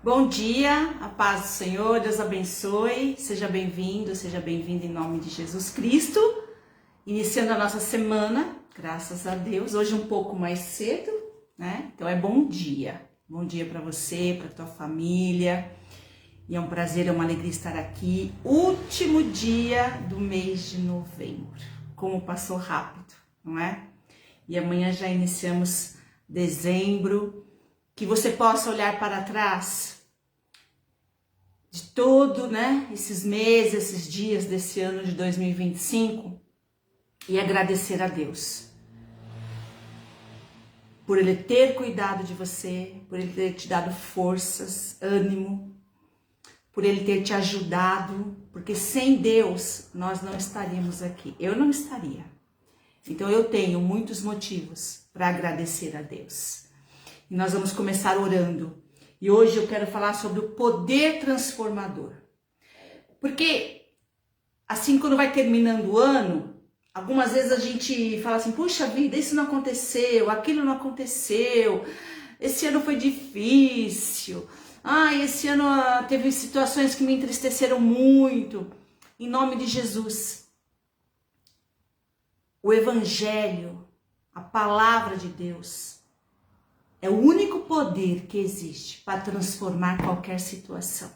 Bom dia, a paz do Senhor, Deus abençoe, seja bem-vindo, seja bem-vinda em nome de Jesus Cristo. Iniciando a nossa semana, graças a Deus, hoje um pouco mais cedo, né? Então é bom dia para você, para tua família. E é um prazer, é uma alegria estar aqui, último dia do mês de novembro. Como passou rápido, não é? E amanhã já iniciamos dezembro. Que você possa olhar para trás de todo, né, esses meses, esses dias desse ano de 2025 e agradecer a Deus por Ele ter cuidado de você, por Ele ter te dado forças, ânimo, por Ele ter te ajudado, porque sem Deus nós não estaríamos aqui, eu não estaria. Então eu tenho muitos motivos para agradecer a Deus. E nós vamos começar orando. E hoje eu quero falar sobre o poder transformador. Porque, assim, quando vai terminando o ano, algumas vezes a gente fala assim, puxa vida, isso não aconteceu, aquilo não aconteceu, esse ano foi difícil, esse ano teve situações que me entristeceram muito. Em nome de Jesus, o Evangelho, a palavra de Deus, é o único poder que existe para transformar qualquer situação.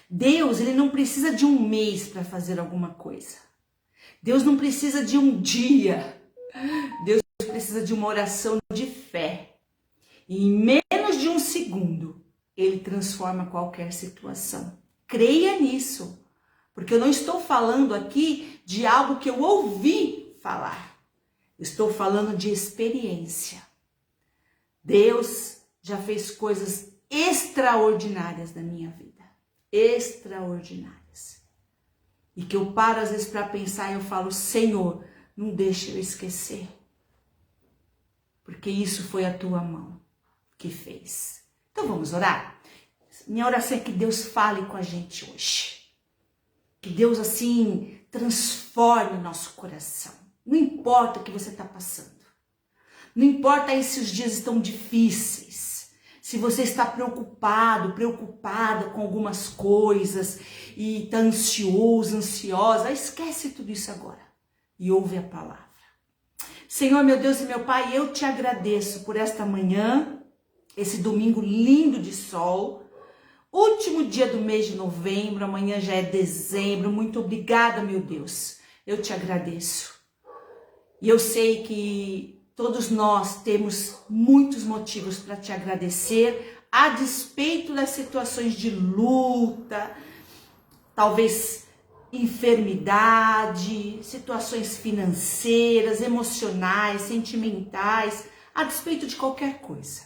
Deus, ele não precisa de um mês para fazer alguma coisa. Deus não precisa de um dia. Deus precisa de uma oração de fé. E em menos de um segundo, ele transforma qualquer situação. Creia nisso. Porque eu não estou falando aqui de algo que eu ouvi falar. Eu estou falando de experiência. Deus já fez coisas extraordinárias na minha vida. Extraordinárias. E que eu paro às vezes para pensar e eu falo, Senhor, não deixe eu esquecer. Porque isso foi a tua mão que fez. Então vamos orar? Minha oração é que Deus fale com a gente hoje. Que Deus assim transforme o nosso coração. Não importa o que você está passando. Não importa aí se os dias estão difíceis, se você está preocupado, preocupada com algumas coisas e está ansioso, ansiosa, esquece tudo isso agora e ouve a palavra. Senhor, meu Deus e meu Pai, eu te agradeço por esta manhã, esse domingo lindo de sol, último dia do mês de novembro, amanhã já é dezembro, muito obrigada, meu Deus, eu te agradeço. E eu sei que todos nós temos muitos motivos para te agradecer, a despeito das situações de luta, talvez enfermidade, situações financeiras, emocionais, sentimentais, a despeito de qualquer coisa.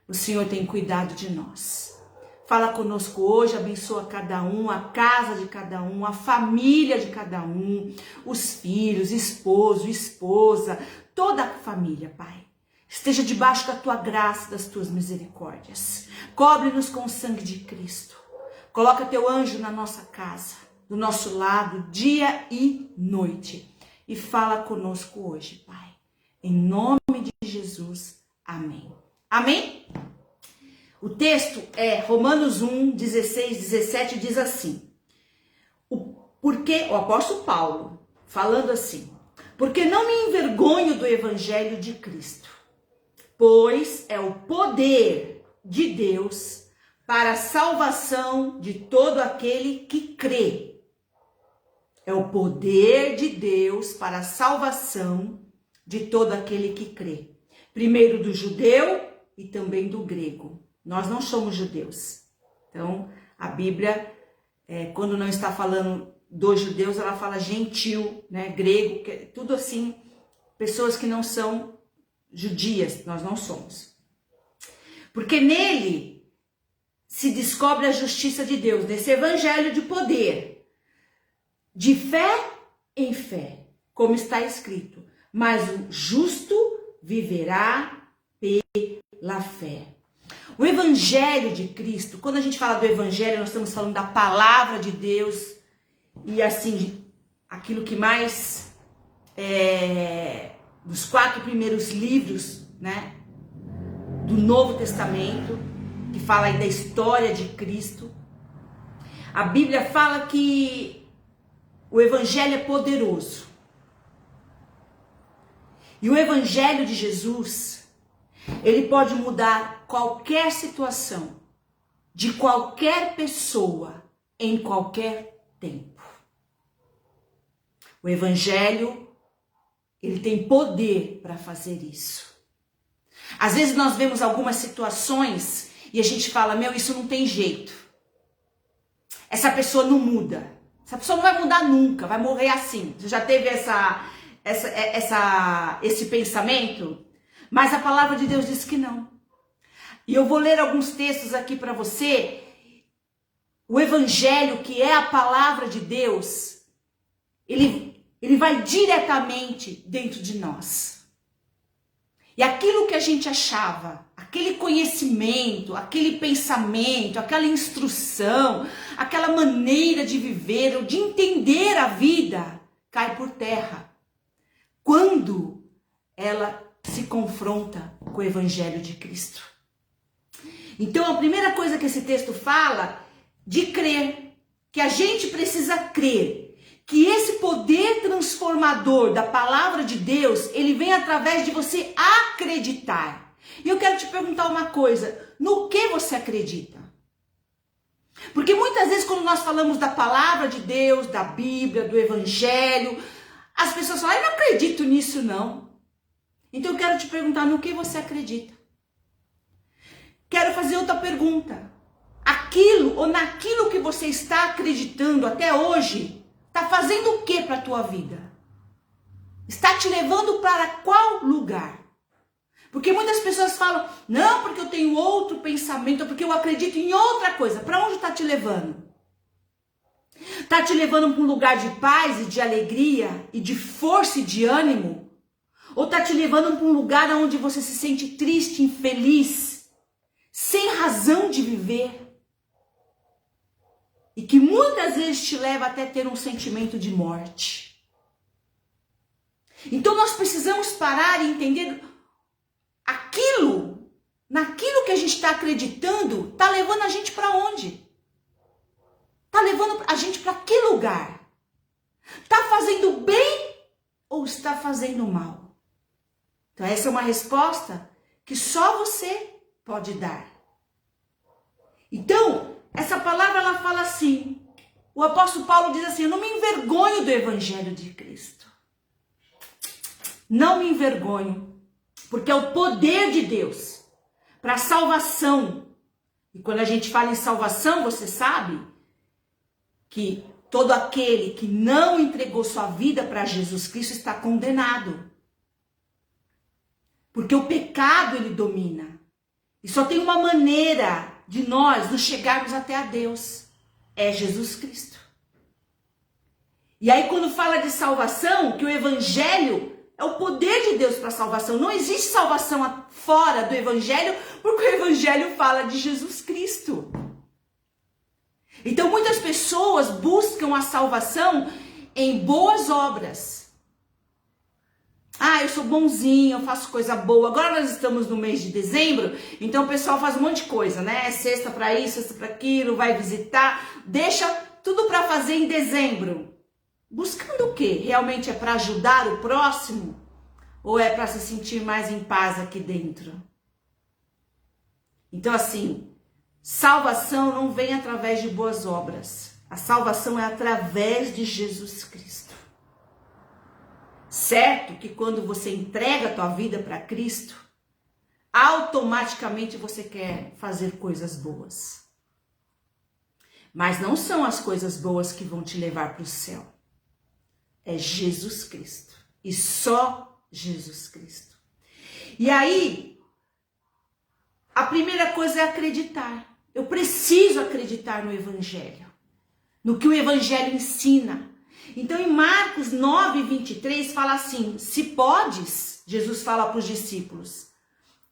O Senhor tem cuidado de nós. Fala conosco hoje, abençoa cada um, a casa de cada um, a família de cada um, os filhos, esposo, esposa, toda a família, Pai. Esteja debaixo da tua graça, das tuas misericórdias. Cobre-nos com o sangue de Cristo. Coloca teu anjo na nossa casa, do nosso lado, dia e noite. E fala conosco hoje, Pai. Em nome de Jesus, amém. Amém? O texto é Romanos 1, 16, 17, diz assim. O apóstolo Paulo, falando assim. Porque não me envergonho do evangelho de Cristo, pois é o poder de Deus para a salvação de todo aquele que crê. É o poder de Deus para a salvação de todo aquele que crê. Primeiro do judeu e também do grego. Nós não somos judeus. Então, a Bíblia, quando não está falando dos judeus, ela fala gentil, né, grego, tudo assim, pessoas que não são judias, nós não somos. Porque nele se descobre a justiça de Deus, nesse evangelho de poder, de fé em fé, como está escrito, mas o justo viverá pela fé. O evangelho de Cristo, quando a gente fala do evangelho, nós estamos falando da palavra de Deus, e assim, aquilo que mais, dos 4 primeiros livros, né, do Novo Testamento, que fala aí da história de Cristo. A Bíblia fala que o Evangelho é poderoso. E o Evangelho de Jesus, ele pode mudar qualquer situação, de qualquer pessoa, em qualquer tempo. O Evangelho, ele tem poder para fazer isso. Às vezes nós vemos algumas situações e a gente fala, meu, isso não tem jeito. Essa pessoa não muda. Essa pessoa não vai mudar nunca, vai morrer assim. Você já teve esse pensamento? Mas a palavra de Deus diz que não. E eu vou ler alguns textos aqui para você. O Evangelho, que é a palavra de Deus, ele vai diretamente dentro de nós. E aquilo que a gente achava, aquele conhecimento, aquele pensamento, aquela instrução, aquela maneira de viver ou de entender a vida, cai por terra quando ela se confronta com o Evangelho de Cristo. Então a primeira coisa que esse texto fala de crer, que a gente precisa crer, que esse poder transformador da palavra de Deus, ele vem através de você acreditar. E eu quero te perguntar uma coisa, no que você acredita? Porque muitas vezes quando nós falamos da palavra de Deus, da Bíblia, do Evangelho, as pessoas falam, eu não acredito nisso não. Então eu quero te perguntar, no que você acredita? Quero fazer outra pergunta. Aquilo ou naquilo que você está acreditando até hoje, está fazendo o que para a tua vida? Está te levando para qual lugar? Porque muitas pessoas falam, não, porque eu tenho outro pensamento, porque eu acredito em outra coisa. Para onde está te levando? Está te levando para um lugar de paz e de alegria e de força e de ânimo? Ou está te levando para um lugar onde você se sente triste, infeliz, sem razão de viver? E que muitas vezes te leva até ter um sentimento de morte. Então nós precisamos parar e entender naquilo que a gente está acreditando, está levando a gente para onde? Está levando a gente para que lugar? Está fazendo bem ou está fazendo mal? Então essa é uma resposta que só você pode dar. Então, essa palavra ela fala assim, o apóstolo Paulo diz assim, eu não me envergonho do Evangelho de Cristo. Não me envergonho, porque é o poder de Deus para a salvação. E quando a gente fala em salvação, você sabe que todo aquele que não entregou sua vida para Jesus Cristo está condenado. Porque o pecado ele domina. E só tem uma maneira de nós nos chegarmos até a Deus, é Jesus Cristo. E aí quando fala de salvação, que o Evangelho é o poder de Deus para a salvação. Não existe salvação fora do Evangelho, porque o Evangelho fala de Jesus Cristo. Então muitas pessoas buscam a salvação em boas obras. Ah, eu sou bonzinho, eu faço coisa boa. Agora nós estamos no mês de dezembro, então o pessoal faz um monte de coisa, né? Sexta para isso, sexta para aquilo, vai visitar, deixa tudo para fazer em dezembro. Buscando o quê? Realmente é para ajudar o próximo? Ou é para se sentir mais em paz aqui dentro? Então assim, salvação não vem através de boas obras. A salvação é através de Jesus Cristo. Certo que quando você entrega a tua vida para Cristo, automaticamente você quer fazer coisas boas. Mas não são as coisas boas que vão te levar para o céu. É Jesus Cristo. E só Jesus Cristo. E aí, a primeira coisa é acreditar. Eu preciso acreditar no Evangelho. No que o Evangelho ensina. Então em Marcos 9, 23 fala assim, se podes, Jesus fala para os discípulos,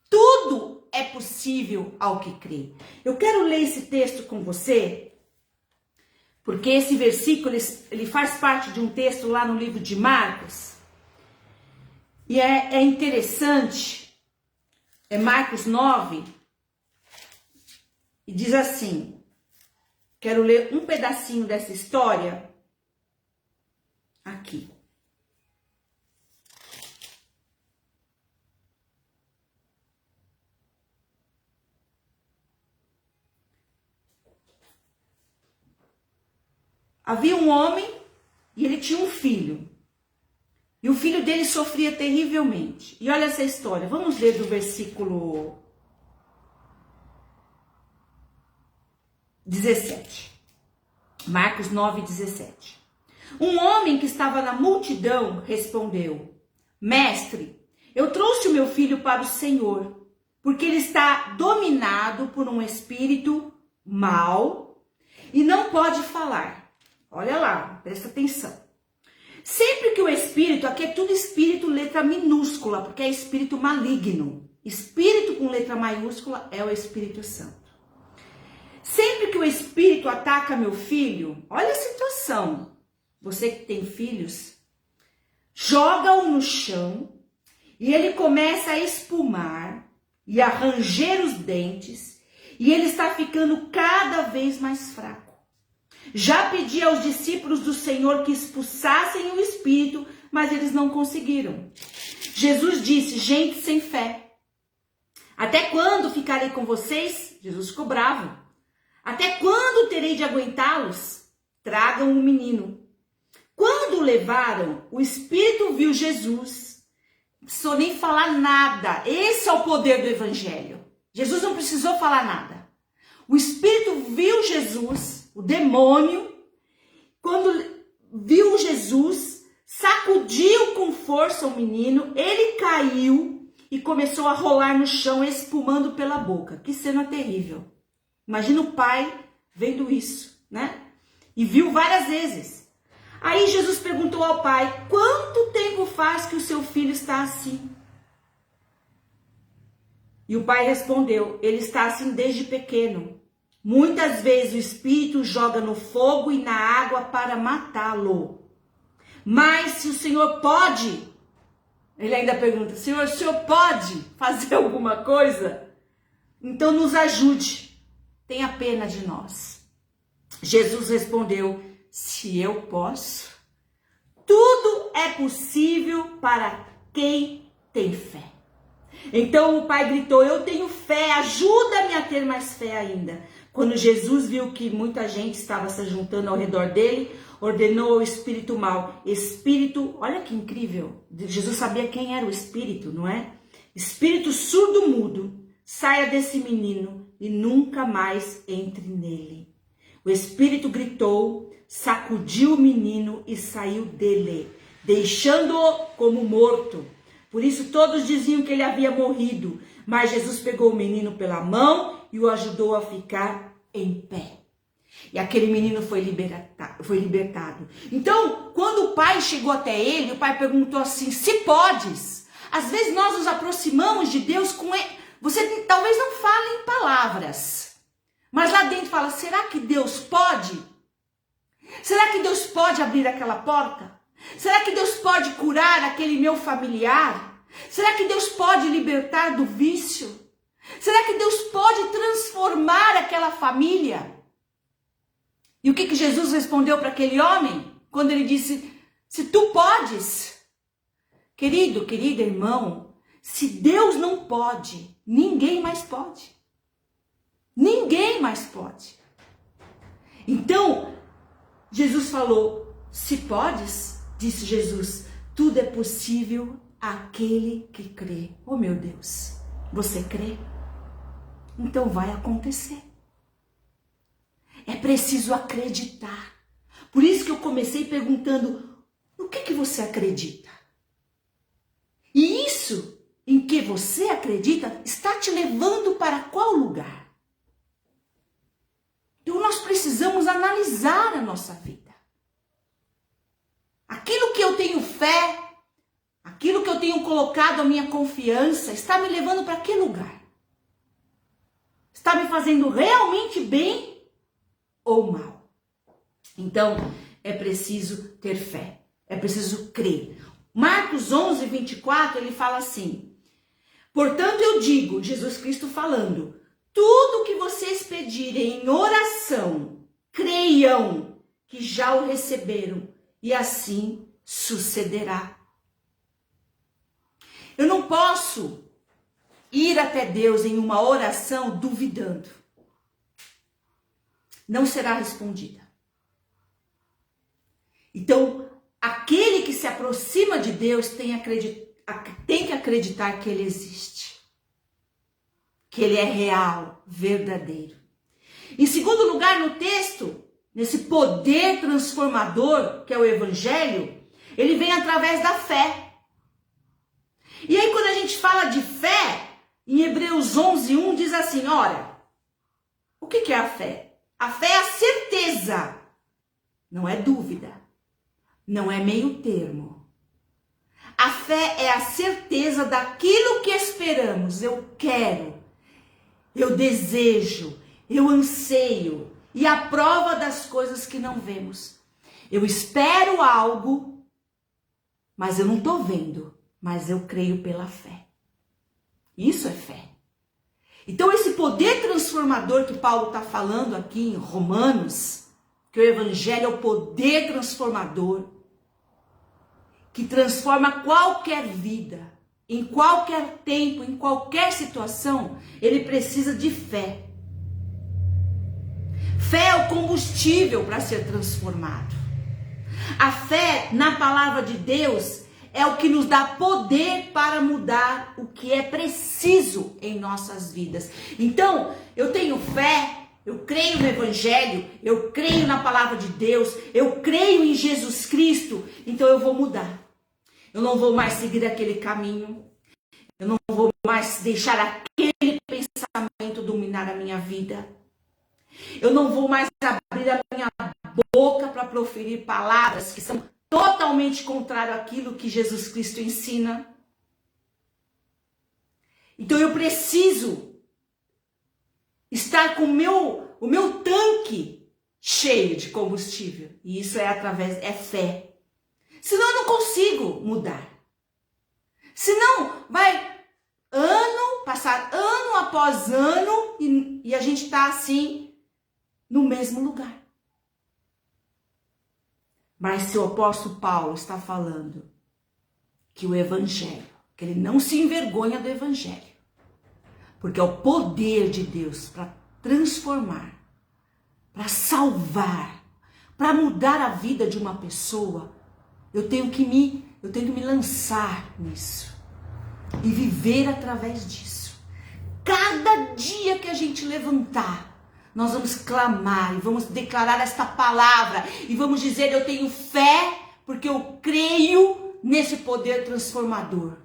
tudo é possível ao que crê. Eu quero ler esse texto com você, porque esse versículo ele faz parte de um texto lá no livro de Marcos, e é interessante, é Marcos 9, E diz assim, quero ler um pedacinho dessa história aqui. Havia um homem e ele tinha um filho. E o filho dele sofria terrivelmente. E olha essa história. Vamos ler do versículo 17. Marcos 9, 17. Um homem que estava na multidão respondeu: Mestre, eu trouxe o meu filho para o Senhor, porque ele está dominado por um espírito mau e não pode falar. Olha lá, presta atenção. Sempre que o espírito, aqui é tudo espírito, letra minúscula, porque é espírito maligno. Espírito com letra maiúscula é o Espírito Santo. Sempre que o espírito ataca meu filho, olha a situação. Você que tem filhos, joga-o no chão e ele começa a espumar e a ranger os dentes e ele está ficando cada vez mais fraco. Já pedi aos discípulos do Senhor que expulsassem o espírito, mas eles não conseguiram. Jesus disse: gente sem fé. Até quando ficarei com vocês? Jesus ficou bravo. Até quando terei de aguentá-los? Tragam um menino. Quando o levaram, o espírito viu Jesus. Não precisou nem falar nada. Esse é o poder do evangelho. Jesus não precisou falar nada. O espírito viu Jesus, o demônio, quando viu Jesus, sacudiu com força o menino, ele caiu e começou a rolar no chão, espumando pela boca. Que cena terrível. Imagina o pai vendo isso, né? E viu várias vezes. Aí Jesus perguntou ao pai: quanto tempo faz que o seu filho está assim? E o pai respondeu: ele está assim desde pequeno. Muitas vezes o espírito joga no fogo e na água para matá-lo. Mas se o Senhor pode, ele ainda pergunta: Senhor, o Senhor pode fazer alguma coisa? Então nos ajude, tenha pena de nós. Jesus respondeu: se eu posso, tudo é possível para quem tem fé. Então o pai gritou: eu tenho fé, ajuda-me a ter mais fé ainda. Quando Jesus viu que muita gente estava se juntando ao redor dele, ordenou ao espírito mau: espírito, olha que incrível, Jesus sabia quem era o espírito, não é? Espírito surdo-mudo, saia desse menino e nunca mais entre nele. O espírito gritou, sacudiu o menino e saiu dele, deixando-o como morto. Por isso todos diziam que ele havia morrido, mas Jesus pegou o menino pela mão e o ajudou a ficar em pé. E aquele menino foi libertado. Então, quando o pai chegou até ele, o pai perguntou assim: se podes? Às vezes nós nos aproximamos de Deus com ele. Você talvez não fale em palavras, mas lá dentro fala: será que Deus pode? Será que Deus pode abrir aquela porta? Será que Deus pode curar aquele meu familiar? Será que Deus pode libertar do vício? Será que Deus pode transformar aquela família? E o que Jesus respondeu para aquele homem? Quando ele disse: se tu podes. Querido, querido irmão, se Deus não pode, ninguém mais pode. Ninguém mais pode. Então, Jesus falou: se podes, disse Jesus, tudo é possível àquele que crê. Oh meu Deus, você crê? Então vai acontecer. É preciso acreditar. Por isso que eu comecei perguntando: no que você acredita? E isso em que você acredita está te levando para qual lugar? Então nós precisamos analisar a nossa vida. Aquilo que eu tenho fé, aquilo que eu tenho colocado a minha confiança, está me levando para que lugar? Está me fazendo realmente bem ou mal? Então, é preciso ter fé, é preciso crer. Marcos 11, 24, ele fala assim: portanto eu digo, Jesus Cristo falando, tudo que vocês pedirem em oração, creiam que já o receberam, e assim sucederá. Eu não posso ir até Deus em uma oração duvidando. Não será respondida. Então, aquele que se aproxima de Deus tem que acreditar que Ele existe. Que Ele é real, verdadeiro. Em segundo lugar, no texto, nesse poder transformador que é o Evangelho, ele vem através da fé. E aí quando a gente fala de fé, em Hebreus 11:1 diz assim, olha, o que é a fé? A fé é a certeza, não é dúvida, não é meio termo. A fé é a certeza daquilo que esperamos, eu quero, eu desejo, eu anseio, e a prova das coisas que não vemos. Eu espero algo, mas eu não estou vendo, mas eu creio pela fé. Isso é fé. Então esse poder transformador que Paulo está falando aqui em Romanos, que o Evangelho é o poder transformador, que transforma qualquer vida, em qualquer tempo, em qualquer situação, ele precisa de fé. Fé é o combustível para ser transformado. A fé na palavra de Deus é o que nos dá poder para mudar o que é preciso em nossas vidas. Então, eu tenho fé, eu creio no Evangelho, eu creio na palavra de Deus, eu creio em Jesus Cristo, então eu vou mudar. Eu não vou mais seguir aquele caminho, eu não vou mais deixar aquele pensamento dominar a minha vida. Eu não vou mais abrir a minha boca para proferir palavras que são totalmente contrárias àquilo que Jesus Cristo ensina. Então eu preciso estar com o meu tanque cheio de combustível. E isso é fé. Senão eu não consigo mudar. Senão vai passar ano após ano e a gente está assim no mesmo lugar. Mas se o apóstolo Paulo está falando que o Evangelho, que ele não se envergonha do Evangelho, porque é o poder de Deus para transformar, para salvar, para mudar a vida de uma pessoa, eu tenho que me lançar nisso e viver através disso. Cada dia que a gente levantar, nós vamos clamar e vamos declarar esta palavra e vamos dizer, eu tenho fé porque eu creio nesse poder transformador.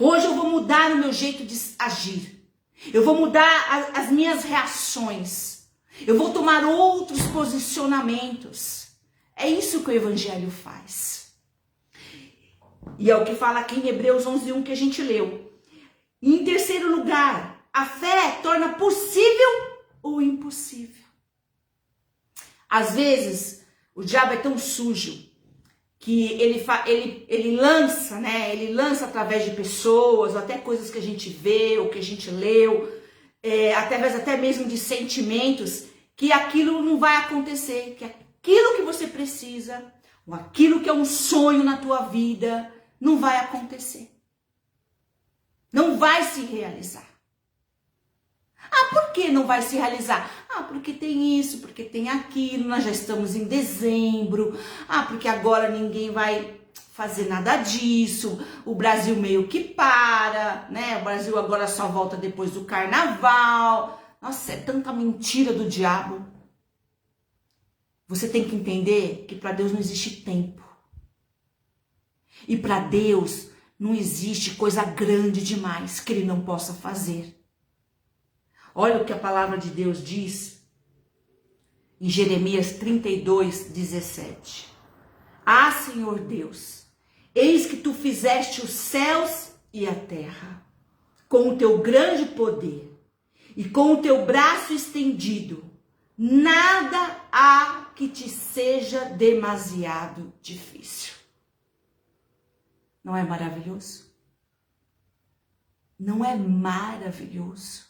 Hoje eu vou mudar o meu jeito de agir. Eu vou mudar as minhas reações. Eu vou tomar outros posicionamentos. É isso que o Evangelho faz. E é o que fala aqui em Hebreus 11:1 que a gente leu. E em terceiro lugar, a fé torna possível o impossível. Às vezes, o diabo é tão sujo que ele lança, né? Ele lança através de pessoas, ou até coisas que a gente vê, ou que a gente leu, através até mesmo de sentimentos, que aquilo não vai acontecer, que aquilo que você precisa, ou aquilo que é um sonho na tua vida, não vai acontecer. Não vai se realizar. Ah, por que não vai se realizar? Ah, porque tem isso, porque tem aquilo, nós já estamos em dezembro. Ah, porque agora ninguém vai fazer nada disso. O Brasil meio que para, né? O Brasil agora só volta depois do carnaval. Nossa, é tanta mentira do diabo. Você tem que entender que para Deus não existe tempo. E para Deus não existe coisa grande demais que Ele não possa fazer. Olha o que a palavra de Deus diz em Jeremias 32:17. Ah, Senhor Deus, eis que tu fizeste os céus e a terra, com o teu grande poder e com o teu braço estendido. Nada há que te seja demasiado difícil. Não é maravilhoso? Não é maravilhoso?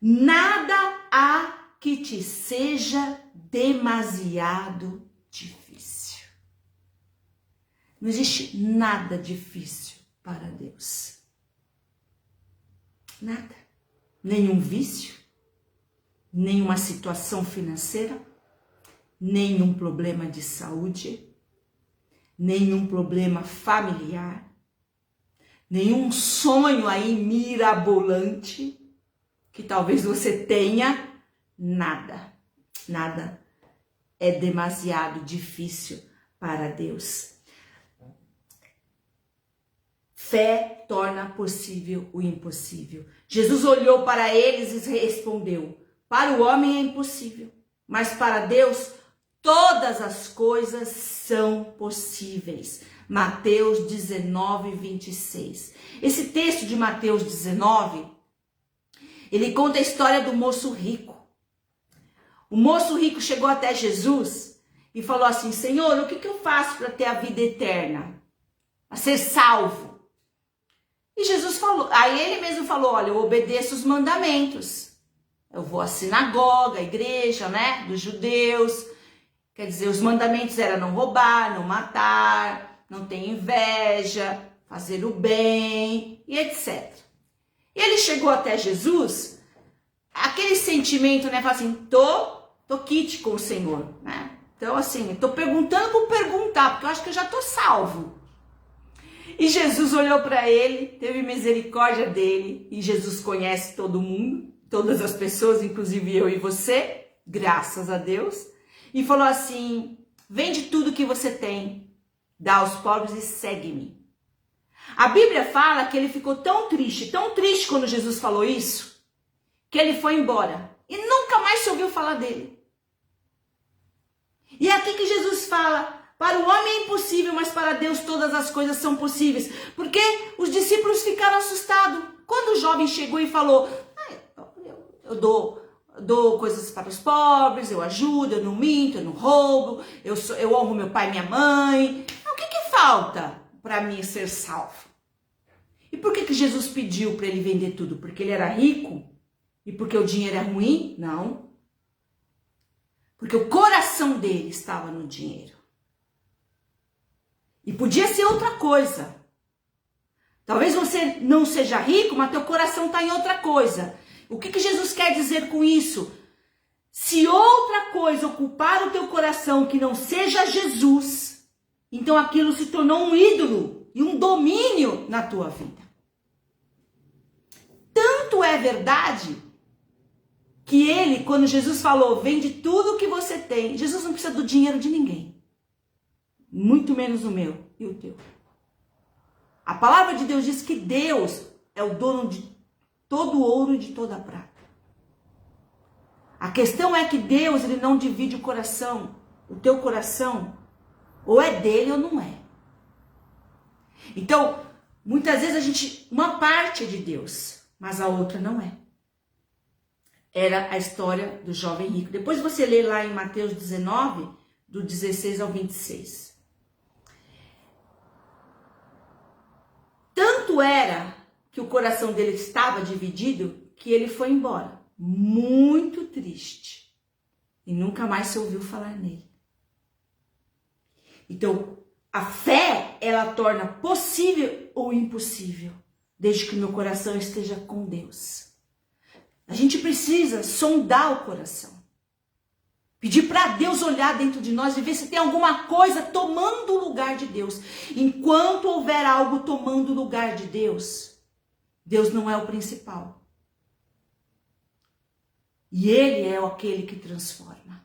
Nada há que te seja demasiado difícil. Não existe nada difícil para Deus. Nada. Nenhum vício, nenhuma situação financeira, nenhum problema de saúde, nenhum problema familiar, nenhum sonho aí mirabolante que talvez você tenha, nada é demasiado difícil para Deus. Fé torna possível o impossível. Jesus olhou para eles e respondeu: para o homem é impossível, mas para Deus todas as coisas são possíveis. Mateus 19, 26. Esse texto de Mateus 19, ele conta a história do moço rico. O moço rico chegou até Jesus e falou assim: Senhor, o que eu faço para ter a vida eterna? Para ser salvo? E Jesus falou, aí ele mesmo falou: olha, eu obedeço os mandamentos. Eu vou à sinagoga, à igreja, né, dos judeus. Quer dizer, os mandamentos eram não roubar, não matar, não ter inveja, fazer o bem e etc. E ele chegou até Jesus, aquele sentimento, né, fala assim, tô quite com o Senhor, né? Então assim, tô perguntando por perguntar, porque eu acho que eu já tô salvo. E Jesus olhou para ele, teve misericórdia dele, e Jesus conhece todo mundo, todas as pessoas, inclusive eu e você, graças a Deus, e falou assim: vende tudo que você tem, dá aos pobres e segue-me. A Bíblia fala que ele ficou tão triste quando Jesus falou isso, que ele foi embora e nunca mais se ouviu falar dele. E é aqui que Jesus fala: para o homem é impossível, mas para Deus todas as coisas são possíveis. Porque os discípulos ficaram assustados. Quando o jovem chegou e falou: eu dou coisas para os pobres, eu ajudo, eu não minto, eu não roubo, eu honro meu pai e minha mãe. O que falta para mim ser salvo? E por que Jesus pediu para ele vender tudo? Porque ele era rico? E porque o dinheiro é ruim? Não. Porque o coração dele estava no dinheiro. E podia ser outra coisa. Talvez você não seja rico, mas teu coração está em outra coisa. O que Jesus quer dizer com isso? Se outra coisa ocupar o teu coração que não seja Jesus, então aquilo se tornou um ídolo e um domínio na tua vida. Tanto é verdade que ele, quando Jesus falou, vende tudo o que você tem, Jesus não precisa do dinheiro de ninguém. Muito menos o meu e o teu. A palavra de Deus diz que Deus é o dono de todo o ouro e de toda a prata. A questão é que Deus, ele não divide o coração. O teu coração ou é dele ou não é. Então, muitas vezes uma parte é de Deus, mas a outra não é. Era a história do jovem rico. Depois você lê lá em Mateus 19, do 16 ao 26. Tanto era que o coração dele estava dividido que ele foi embora, muito triste, e nunca mais se ouviu falar nele. Então, a fé, ela torna possível ou impossível, desde que o meu coração esteja com Deus. A gente precisa sondar o coração, pedir para Deus olhar dentro de nós e ver se tem alguma coisa tomando o lugar de Deus. Enquanto houver algo tomando o lugar de Deus, Deus não é o principal. E Ele é aquele que transforma.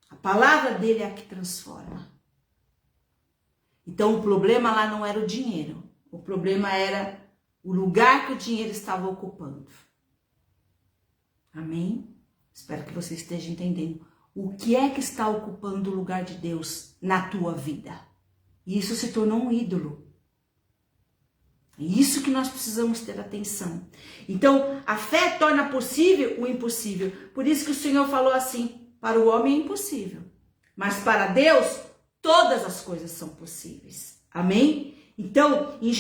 A palavra dele é a que transforma. Então o problema lá não era o dinheiro. O problema era o lugar que o dinheiro estava ocupando. Amém? Espero que você esteja entendendo. O que é que está ocupando o lugar de Deus na tua vida? E isso se tornou um ídolo. É isso que nós precisamos ter atenção. Então, a fé torna possível o impossível. Por isso que o Senhor falou assim: para o homem é impossível, mas para Deus todas as coisas são possíveis. Amém? Então, em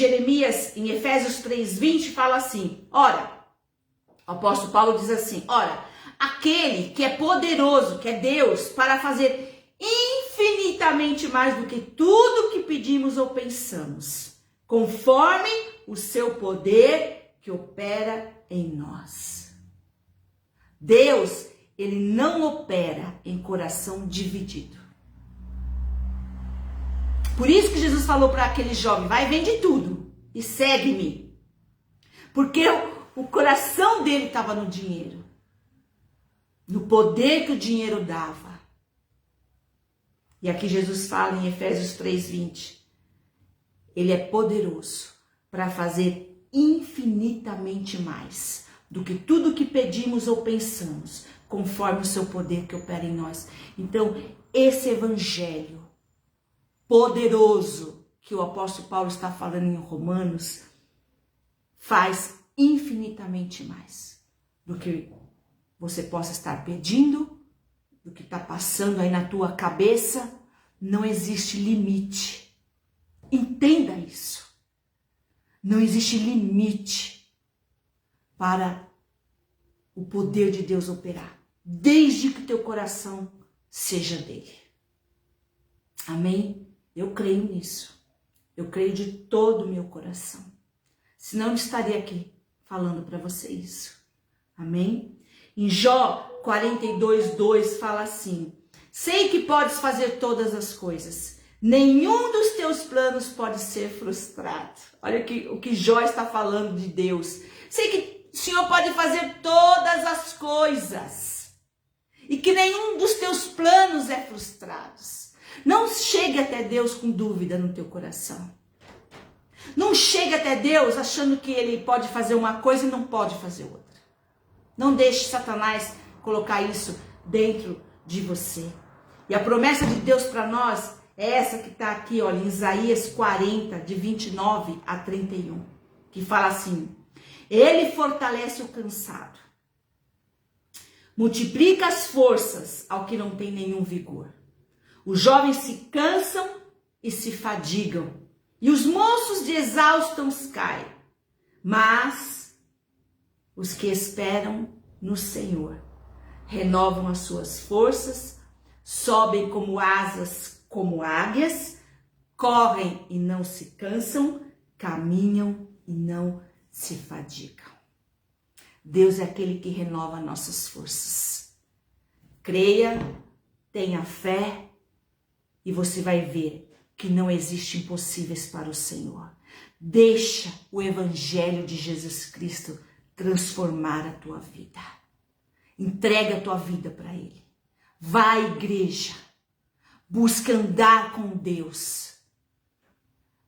Efésios 3:20 fala assim: ora, O apóstolo Paulo diz assim, olha, aquele que é poderoso, que é Deus, para fazer infinitamente mais do que tudo que pedimos ou pensamos, conforme o seu poder que opera em nós. Deus, ele não opera em coração dividido. Por isso que Jesus falou para aquele jovem, vai, vende tudo e segue-me. Porque o coração dele estava no dinheiro, no poder que o dinheiro dava. E aqui Jesus fala em Efésios 3:20, ele é poderoso para fazer infinitamente mais do que tudo que pedimos ou pensamos, conforme o seu poder que opera em nós. Então, esse evangelho poderoso que o apóstolo Paulo está falando em Romanos faz infinitamente mais do que você possa estar pedindo, do que está passando aí na tua cabeça. Não existe limite. Entenda isso. Não existe limite para o poder de Deus operar, desde que teu coração seja dele. Amém? Eu creio nisso. Eu creio de todo o meu coração. Senão eu estaria aqui falando para você isso. Amém? Em Jó 42:2 fala assim, sei que podes fazer todas as coisas, nenhum dos teus planos pode ser frustrado. Olha o que Jó está falando de Deus. Sei que o Senhor pode fazer todas as coisas e que nenhum dos teus planos é frustrado. Não chegue até Deus com dúvida no teu coração. Não chegue até Deus achando que ele pode fazer uma coisa e não pode fazer outra. Não deixe Satanás colocar isso dentro de você. E a promessa de Deus para nós é essa que está aqui, olha, em Isaías 40, de 29 a 31, que fala assim, ele fortalece o cansado, multiplica as forças ao que não tem nenhum vigor. Os jovens se cansam e se fadigam, e os moços de exaustos caem. Mas os que esperam no Senhor renovam as suas forças, sobem como asas, como águias, correm e não se cansam, caminham e não se fadigam. Deus é aquele que renova nossas forças. Creia, tenha fé, e você vai ver que não existe impossíveis para o Senhor. Deixa o evangelho de Jesus Cristo transformar a tua vida. Entrega a tua vida para ele. Vá à igreja. Busca andar com Deus.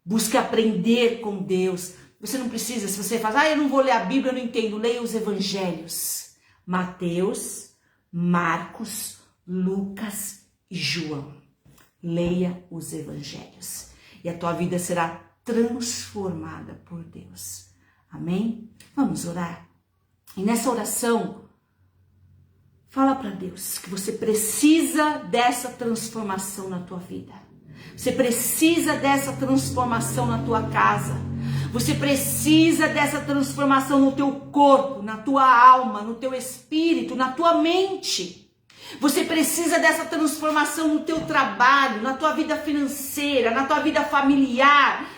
Busca aprender com Deus. Você não precisa, se você faz, eu não vou ler a Bíblia, eu não entendo. Leia os evangelhos. Mateus, Marcos, Lucas e João. Leia os evangelhos. E a tua vida será transformada por Deus. Amém? Vamos orar. E nessa oração, fala para Deus que você precisa dessa transformação na tua vida. Você precisa dessa transformação na tua casa. Você precisa dessa transformação no teu corpo, na tua alma, no teu espírito, na tua mente. Você precisa dessa transformação no teu trabalho, na tua vida financeira, na tua vida familiar,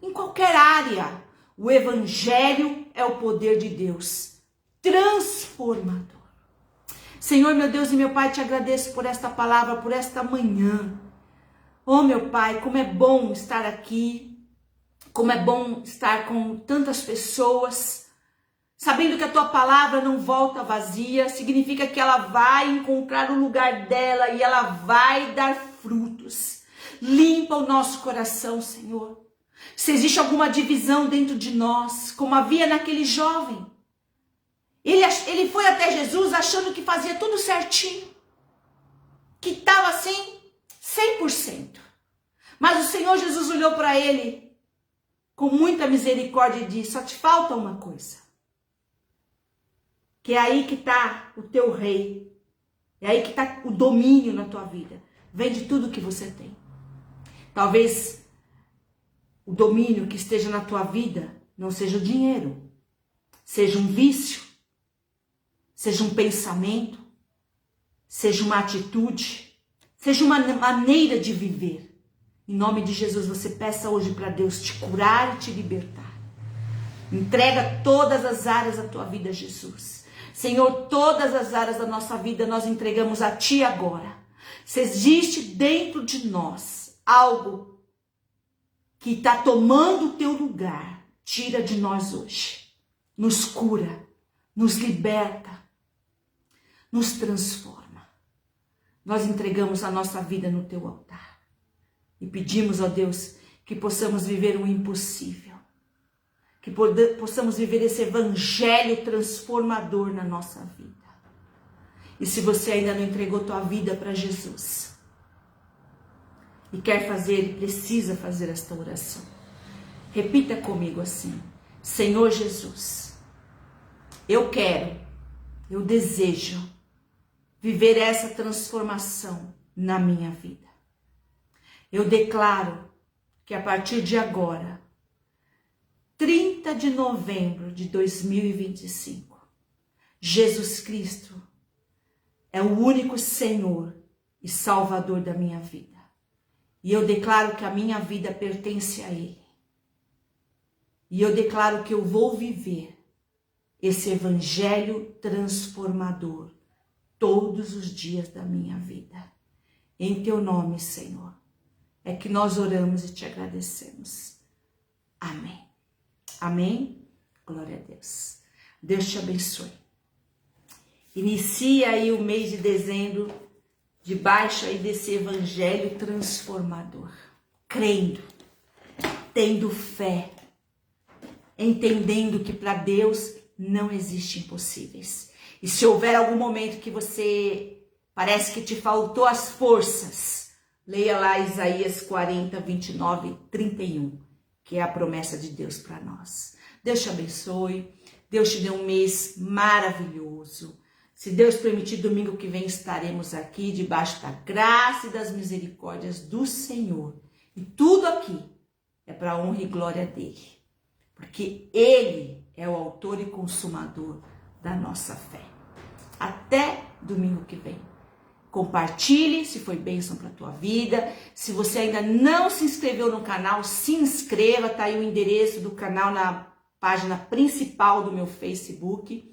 em qualquer área. O evangelho é o poder de Deus, transformador. Senhor, meu Deus e meu Pai, te agradeço por esta palavra, por esta manhã. Oh, meu Pai, como é bom estar aqui, como é bom estar com tantas pessoas, sabendo que a tua palavra não volta vazia, significa que ela vai encontrar o lugar dela e ela vai dar frutos. Limpa o nosso coração, Senhor. Se existe alguma divisão dentro de nós, como havia naquele jovem, ele foi até Jesus achando que fazia tudo certinho, que estava assim, 100%. Mas o Senhor Jesus olhou para ele com muita misericórdia e disse, só te falta uma coisa. Que é aí que está o teu rei. É aí que está o domínio na tua vida. Vende tudo que você tem. Talvez o domínio que esteja na tua vida não seja o dinheiro. Seja um vício. seja um pensamento, seja uma atitude, seja uma maneira de viver. Em nome de Jesus, você peça hoje para Deus te curar e te libertar. Entrega todas as áreas da tua vida a Jesus. Senhor, todas as áreas da nossa vida nós entregamos a Ti agora. Se existe dentro de nós algo que está tomando o teu lugar, tira de nós hoje. Nos cura, nos liberta, nos transforma. Nós entregamos a nossa vida no teu altar. E pedimos, ó Deus, que possamos viver o impossível. Que possamos viver esse evangelho transformador na nossa vida. E se você ainda não entregou tua vida para Jesus, e quer fazer, e precisa fazer esta oração, repita comigo assim: Senhor Jesus, eu quero, eu desejo viver essa transformação na minha vida. Eu declaro que a partir de agora, 30 de novembro de 2025, Jesus Cristo é o único Senhor e Salvador da minha vida. E eu declaro que a minha vida pertence a Ele. E eu declaro que eu vou viver esse evangelho transformador todos os dias da minha vida. Em teu nome, Senhor, é que nós oramos e te agradecemos. Amém. Amém? Glória a Deus. Deus te abençoe. Inicia aí o mês de dezembro debaixo aí desse evangelho transformador. Crendo, tendo fé, entendendo que para Deus não existe impossíveis. E se houver algum momento que você parece que te faltou as forças, leia lá Isaías 40, 29, 31, que é a promessa de Deus para nós. Deus te abençoe, Deus te dê um mês maravilhoso. Se Deus permitir, domingo que vem estaremos aqui debaixo da graça e das misericórdias do Senhor. E tudo aqui é para a honra e glória dele, porque Ele é o autor e consumador da nossa fé. Até domingo que vem. Compartilhe se foi bênção para a tua vida. Se você ainda não se inscreveu no canal, se inscreva. Tá aí o endereço do canal na página principal do meu Facebook.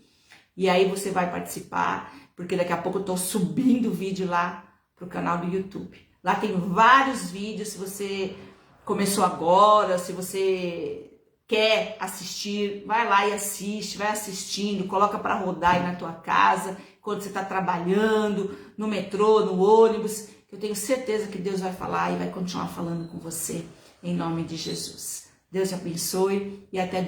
E aí você vai participar, porque daqui a pouco eu tô subindo vídeo lá pro canal do YouTube. Lá tem vários vídeos, se você começou agora, se você quer assistir, vai lá e assiste, vai assistindo, coloca para rodar aí na tua casa, quando você está trabalhando, no metrô, no ônibus, que eu tenho certeza que Deus vai falar e vai continuar falando com você, em nome de Jesus. Deus te abençoe e até domingo.